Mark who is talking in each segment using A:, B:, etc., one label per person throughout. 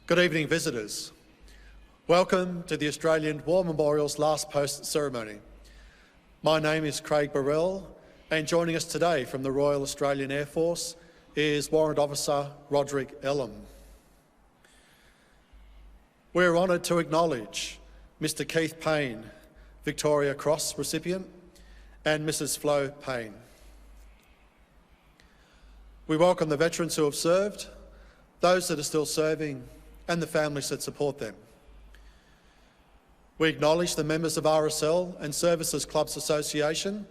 A: Good evening, visitors. Welcome to the Australian War Memorial's last post ceremony. My name is Craig Burrell, and joining us today from the Royal Australian Air Force is Warrant Officer Roderick Ellum. We're honoured to acknowledge Mr Keith Payne, Victoria Cross recipient, and Mrs Flo Payne. We welcome the veterans who have served, those that are still serving, and the families that support them. We acknowledge the members of RSL and Services Clubs Association,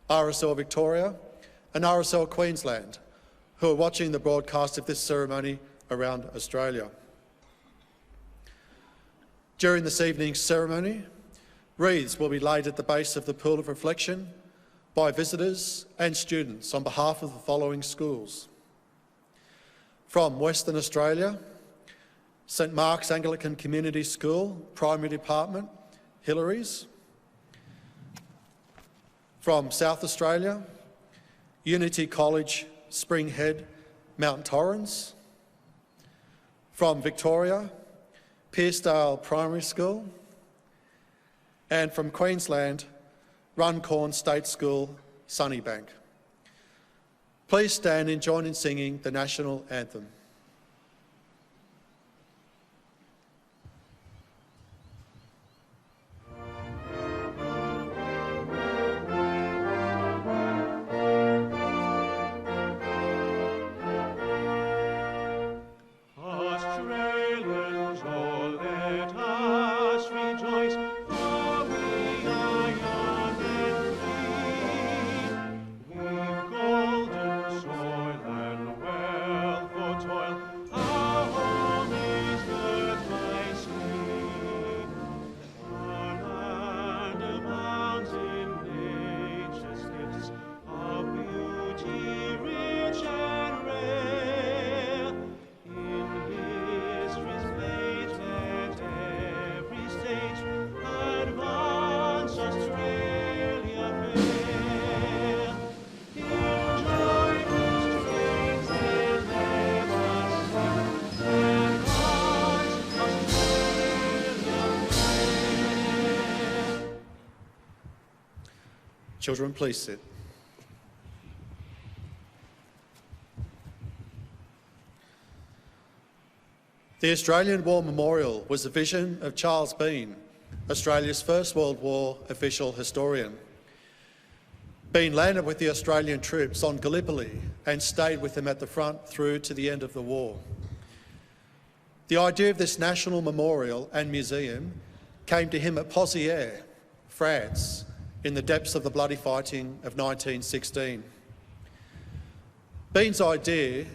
A: RSL Victoria and RSL Queensland, who are watching the broadcast of this ceremony around Australia. During this evening's ceremony, wreaths will be laid at the base of the Pool of Reflection by visitors and students on behalf of the following schools. From Western Australia, St Mark's Anglican Community School, Primary Department, Hillary's. From South Australia, Unity College, Spring Head, Mount Torrens. From Victoria, Pearcedale Primary School. And from Queensland, Runcorn State School, Sunnybank. Please stand and join in singing the National Anthem. Children, please sit. The Australian War Memorial was a vision of Charles Bean, Australia's First World War official historian. Bean landed with the Australian troops on Gallipoli and stayed with them at the front through to the end of the war. The idea of this national memorial and museum came to him at Pozières, France, in the depths of the bloody fighting of 1916. Bean's idea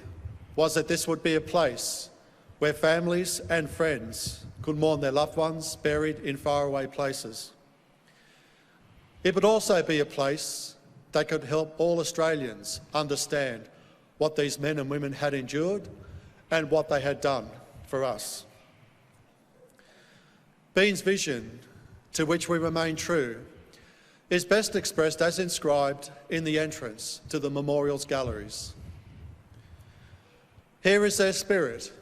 A: was that this would be a place where families and friends could mourn their loved ones buried in faraway places. It would also be a place that could help all Australians understand what these men and women had endured and what they had done for us. Bean's vision, to which we remain true, is best expressed as inscribed in the entrance to the memorial's galleries. Here is their spirit,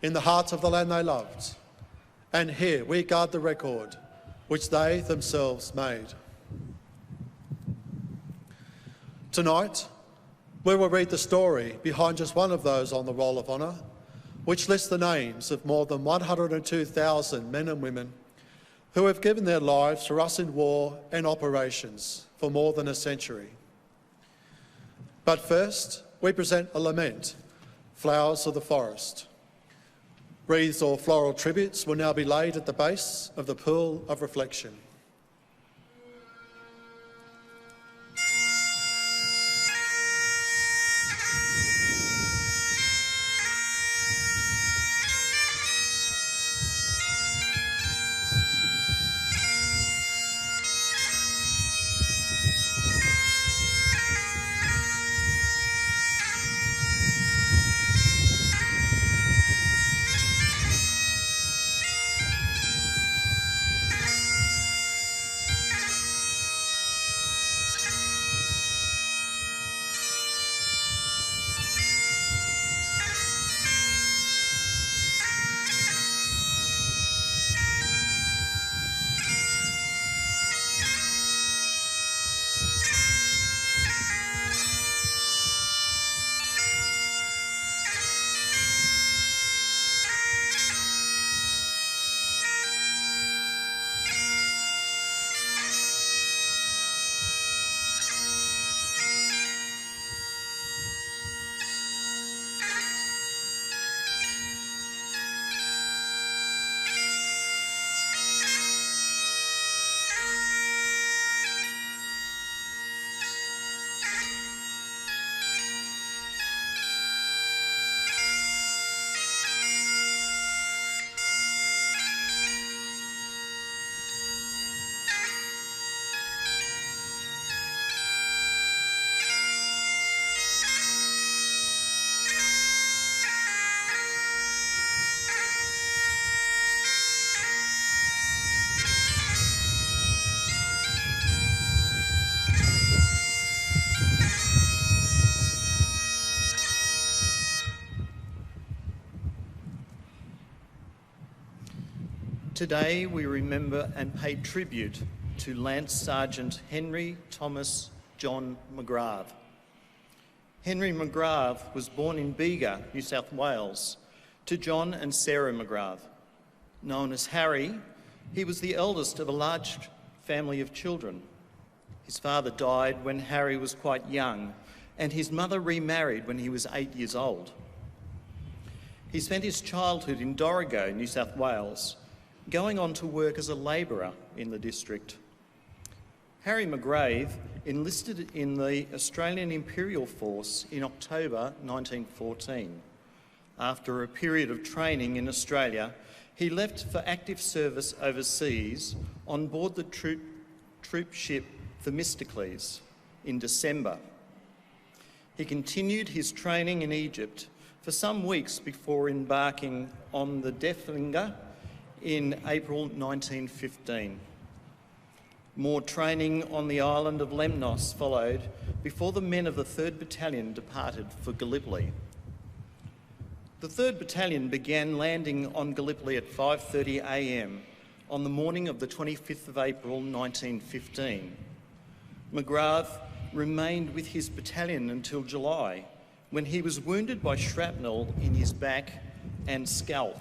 A: in the hearts of the land they loved, and here we guard the record which they themselves made. Tonight, we will read the story behind just one of those on the Roll of Honour, which lists the names of more than 102,000 men and women who have given their lives for us in war and operations for more than a century. But first, we present a lament, Flowers of the Forest. Wreaths or floral tributes will now be laid at the base of the Pool of Reflection.
B: Today we remember and pay tribute to Lance Sergeant Henry Thomas John McGrath. Henry McGrath was born in Bega, New South Wales, to John and Sarah McGrath. Known as Harry, he was the eldest of a large family of children. His father died when Harry was quite young, and his mother remarried when he was 8 years old. He spent his childhood in Dorrigo, New South Wales, going on to work as a labourer in the district. Harry McGrath enlisted in the Australian Imperial Force in October 1914. After a period of training in Australia, he left for active service overseas on board the troop ship Themistocles in December. He continued his training in Egypt for some weeks before embarking on the Deflinger in April 1915. More training on the island of Lemnos followed before the men of the 3rd Battalion departed for Gallipoli. The 3rd Battalion began landing on Gallipoli at 5:30 a.m. on the morning of the 25th of April 1915. McGrath remained with his battalion until July, when he was wounded by shrapnel in his back and scalp.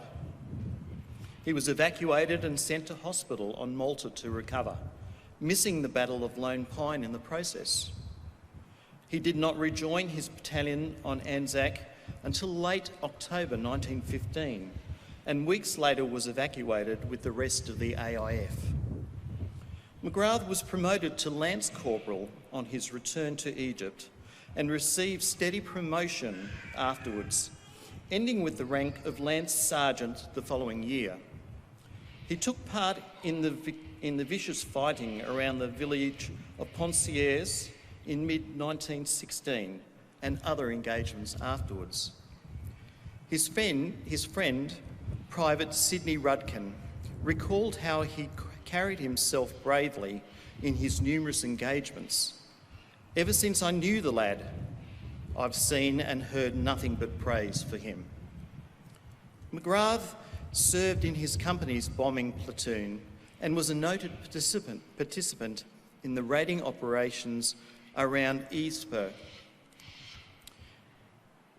B: He was evacuated and sent to hospital on Malta to recover, missing the Battle of Lone Pine in the process. He did not rejoin his battalion on Anzac until late October 1915, and weeks later was evacuated with the rest of the AIF. McGrath was promoted to Lance Corporal on his return to Egypt and received steady promotion afterwards, ending with the rank of Lance Sergeant the following year. He took part in the vicious fighting around the village of Ponciers in mid-1916 and other engagements afterwards. His friend, Private Sidney Rudkin, recalled how he carried himself bravely in his numerous engagements. Ever since I knew the lad, I've seen and heard nothing but praise for him. McGrath served in his company's bombing platoon and was a noted participant in the raiding operations around Ypres.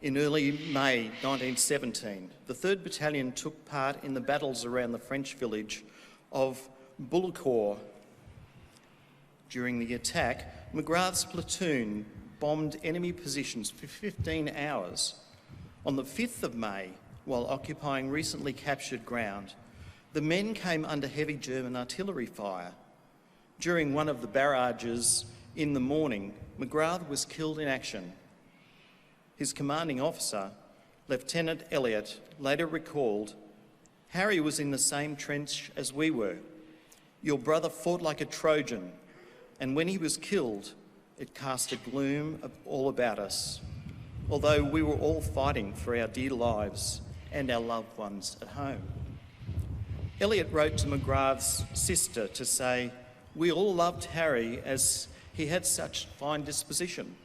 B: In early May 1917, the 3rd Battalion took part in the battles around the French village of Bullecourt. During the attack, McGrath's platoon bombed enemy positions for 15 hours. On the 5th of May, while occupying recently captured ground, the men came under heavy German artillery fire. During one of the barrages in the morning, McGrath was killed in action. His commanding officer, Lieutenant Elliott, later recalled, "Harry was in the same trench as we were. Your brother fought like a Trojan, and when he was killed, it cast a gloom all about us, although we were all fighting for our dear lives and our loved ones at home." Elliott wrote to McGrath's sister to say, "We all loved Harry as he had such fine disposition.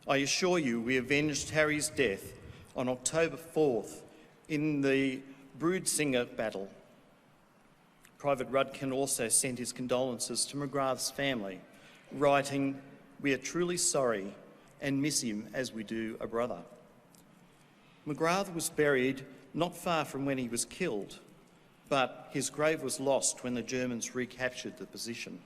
B: I assure you we avenged Harry's death on October 4th in the Broodsinger battle." Private Rudkin also sent his condolences to McGrath's family, writing, "We are truly sorry and miss him as we do a brother." McGrath was buried not far from when he was killed, but his grave was lost when the Germans recaptured the position.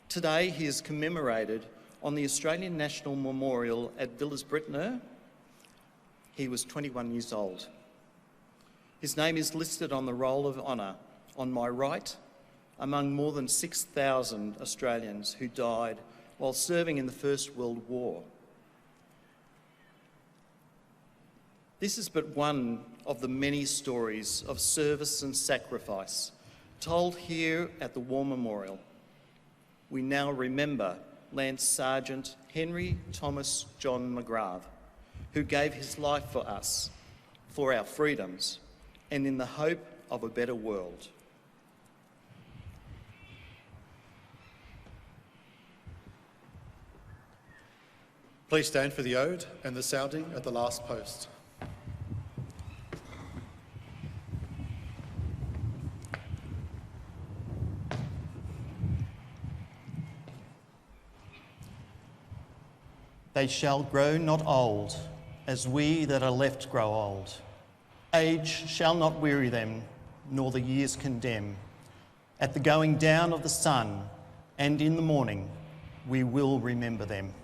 B: Today he is commemorated on the Australian National Memorial at Villers-Bretonneux. He was 21 years old. His name is listed on the Roll of Honour on my right, among more than 6,000 Australians who died while serving in the First World War. This is but one of the many stories of service and sacrifice told here at the War Memorial. We now remember Lance Sergeant Henry Thomas John McGrath, who gave his life for us, for our freedoms, and in the hope of a better world.
A: Please stand for the ode and the sounding at the last post.
B: They shall grow not old, as we that are left grow old. Age shall not weary them, nor the years condemn. At the going down of the sun and in the morning, we will remember them.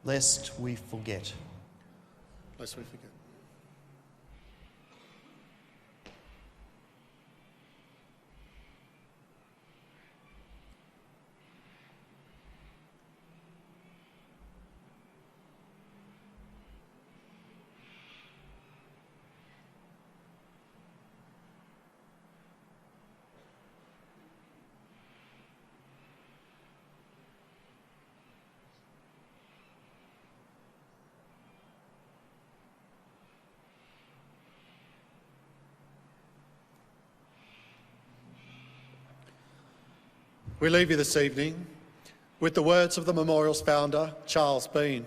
B: Lest we forget.
A: Lest we forget. We leave you this evening with the words of the memorial's founder, Charles Bean.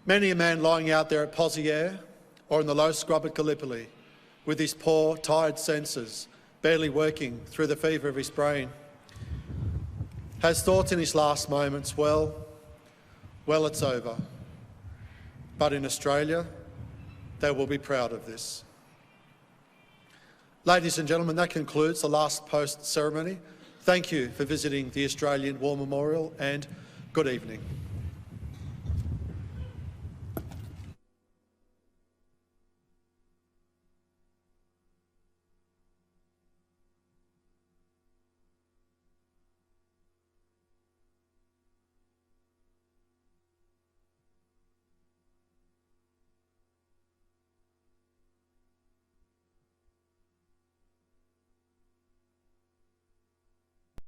A: Many a man lying out there at Pozieres or in the low scrub at Gallipoli, with his poor, tired senses barely working through the fever of his brain, has thought in his last moments, well, it's over. But in Australia, they will be proud of this. Ladies and gentlemen, that concludes the last post ceremony. Thank you for visiting the Australian War Memorial and good evening.